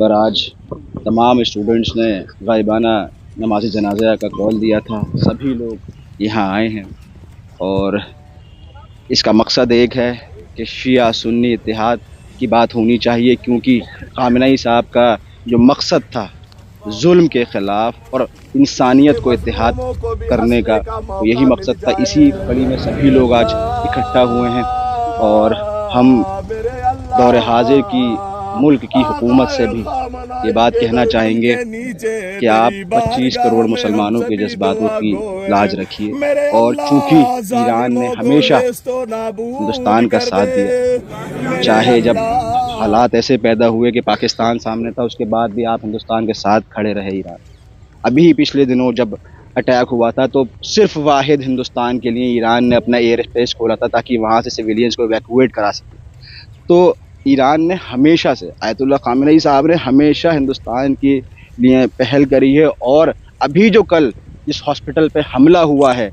पर आज तमाम स्टूडेंट्स ने गायबाना नमाज जनाजा का कॉल दिया था। सभी लोग यहाँ आए हैं और इसका मकसद एक है कि शिया सुन्नी इत्तेहाद की बात होनी चाहिए, क्योंकि खामेनी साहब का जो मकसद था जुल्म के ख़िलाफ़ और इंसानियत को इत्तेहाद करने का, तो यही मकसद था। इसी कड़ी में सभी लोग आज इकट्ठा हुए हैं और हम दौर हाजिर की मुल्क की हुकूमत से भी ये बात कहना चाहेंगे कि आप 25 करोड़ मुसलमानों के जज्बातों की लाज रखिए। और चूँकि ईरान ने हमेशा हिंदुस्तान का साथ दिया, चाहे जब हालात ऐसे पैदा हुए कि पाकिस्तान सामने था, उसके बाद भी आप हिंदुस्तान के साथ खड़े रहे ईरान। अभी पिछले दिनों जब अटैक हुआ था तो सिर्फ वाहिद हिंदुस्तान के लिए ईरान ने अपना एयर स्पेस खोला था ताकि वहाँ से सिविलियंस को इवैक्यूएट करा सके। तो ईरान ने हमेशा से, आयतुल्लाह खामेनी साहब ने हमेशा हिंदुस्तान के लिए पहल करी है। और अभी जो कल जिस हॉस्पिटल पे हमला हुआ है,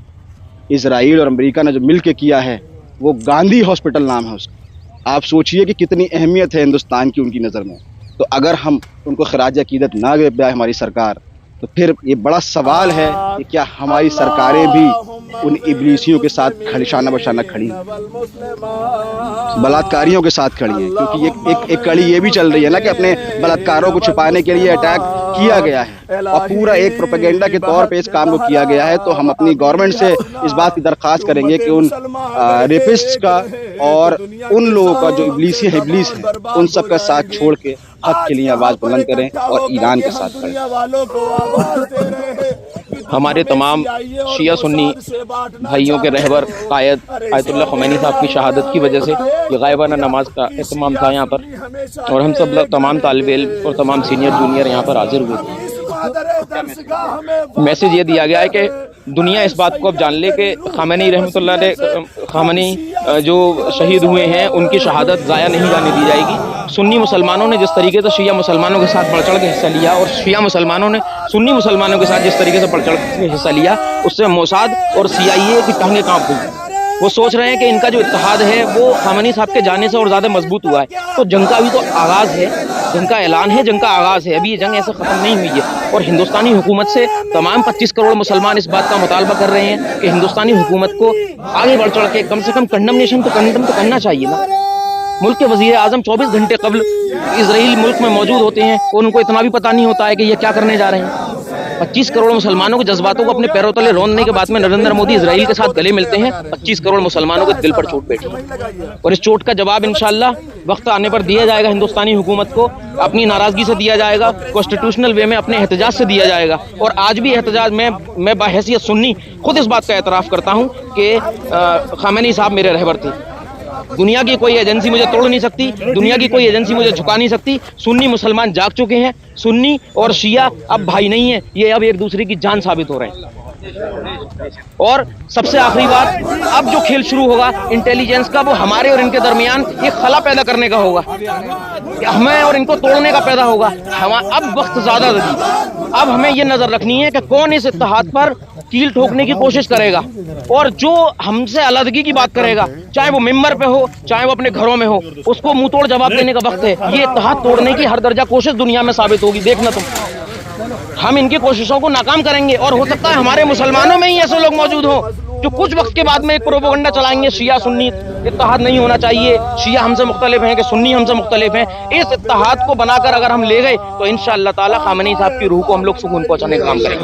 इजराइल और अमेरिका ने जो मिल के किया है, वो गांधी हॉस्पिटल नाम है उसका। आप सोचिए कि कितनी अहमियत है हिंदुस्तान की उनकी नज़र में। तो अगर हम उनको खराज अकीदत ना दे पाए हमारी सरकार, तो फिर ये बड़ा सवाल है कि क्या हमारी सरकारें भी उन इब्लीसियों के साथ शाना बशाना खड़ी हैं, बलात्कारियों के साथ खड़ी हैं। क्योंकि एक कड़ी ये भी चल रही है ना कि अपने बलात्कारों को छुपाने के लिए अटैक किया गया है और पूरा एक प्रोपेगेंडा के तौर पे इस काम को किया गया है। तो हम अपनी गवर्नमेंट से इस बात की दरख्वास्त करेंगे कि उन रेपिस्ट्स का और उन लोगों का जो इब्लीस है, उन सब का साथ छोड़ के हक के लिए आवाज़ बुलंद करें और ईरान के साथ खड़े। हमारे तमाम शिया सुन्नी भाइयों के रहबर कायद आयतुल्लाह ख़ुमैनी साहब की शहादत की वजह से ये गायबाना नमाज का एहतमाम था यहाँ पर, और हम सब तमाम तालिबे इल्म और तमाम सीनियर जूनियर यहाँ पर हाजिर हुए थे। मैसेज ये दिया गया है कि दुनिया इस बात को अब जान ले कि खामेनी रहमतुल्लाह अलैह खामेनी जो शहीद हुए हैं उनकी शहादत ज़ाया नहीं जाने दी जाएगी। सुन्नी मुसलमानों ने जिस तरीके से शिया मुसलमानों के साथ बढ़ चढ़ के हिस्सा लिया और शिया मुसलमानों ने सुन्नी मुसलमानों के साथ जिस तरीके से बढ़ चढ़ के हिस्सा लिया, उससे मोसाद और CIA की टांगें कांप गई। वो सोच रहे हैं कि इनका जो इत्तेहाद है वो खामेनी साहब के जाने से और ज़्यादा मजबूत हुआ है। तो जंग का भी तो आगाज़ है, जंग का ऐलान है, जंग का आगाज़ है। अभी ये जंग ऐसे ख़त्म नहीं हुई है। और हिंदुस्तानी हुकूमत से तमाम 25 करोड़ मुसलमान इस बात का मुतालबा कर रहे हैं कि हिंदुस्तानी हुकूमत को आगे बढ़ चढ़ के कम से कम कंडम तो करना चाहिए ना। मुल्क के वज़ीर आज़म 24 घंटे कबल इजराइल मुल्क में मौजूद होते हैं और उनको इतना भी पता नहीं होता है कि ये क्या करने जा रहे हैं। 25 करोड़ मुसलमानों के जज्बातों को अपने पैरों तले रोंदने के बाद में नरेंद्र मोदी इजराइल के साथ गले मिलते हैं। 25 करोड़ मुसलमानों के दिल पर चोट बैठी है और इस चोट का जवाब इंशाअल्लाह वक्त आने पर दिया जाएगा। हिंदुस्तानी हुकूमत को अपनी नाराज़गी से दिया जाएगा, कॉन्स्टिट्यूशनल वे में अपने एहतजाज से दिया जाएगा। और आज भी एहतजाज मैं बहैसियत सुन्नी खुद इस बात का एतराफ़ करता हूँ कि खामेनी साहब मेरे रहबर थे। दुनिया की कोई एजेंसी मुझे तोड़ नहीं सकती, दुनिया की कोई एजेंसी मुझे झुका नहीं सकती। सुन्नी मुसलमान जाग चुके हैं। सुन्नी और शिया अब भाई नहीं है, ये अब एक दूसरे की जान साबित हो रहे हैं। और सबसे आखिरी बात, अब जो खेल शुरू होगा इंटेलिजेंस का, वो हमारे और इनके दरमियान एक खला पैदा करने का होगा, हमें और इनको तोड़ने का पैदा होगा। अब वक्त ज़्यादा लगी। अब हमें ये नज़र रखनी है कि कौन इस इत्तेहाद पर कील ठोकने की कोशिश करेगा और जो हमसे अलहदगी की बात करेगा, चाहे वो मिंबर पे हो चाहे वो अपने घरों में हो, उसको मुंह तोड़ जवाब देने का वक्त है। ये इत्तेहाद तोड़ने की हर दर्जा कोशिश दुनिया में साबित होगी, देखना तुम। हम इनकी कोशिशों को नाकाम करेंगे और हो सकता है हमारे मुसलमानों में ही ऐसे लोग मौजूद हों जो कुछ वक्त के बाद में एक प्रोपेगेंडा चलाएंगे, शिया सुन्नी इत्तेहाद नहीं होना चाहिए, शिया हमसे मुख्तलिफ हैं कि सुन्नी हमसे मुख्तलिफ हैं। इस इत्तेहाद को बनाकर अगर हम ले गए तो इंशाअल्लाह ताला खामेनी साहब की रूह को हम लोग सुकून पहुंचाने का काम करेंगे।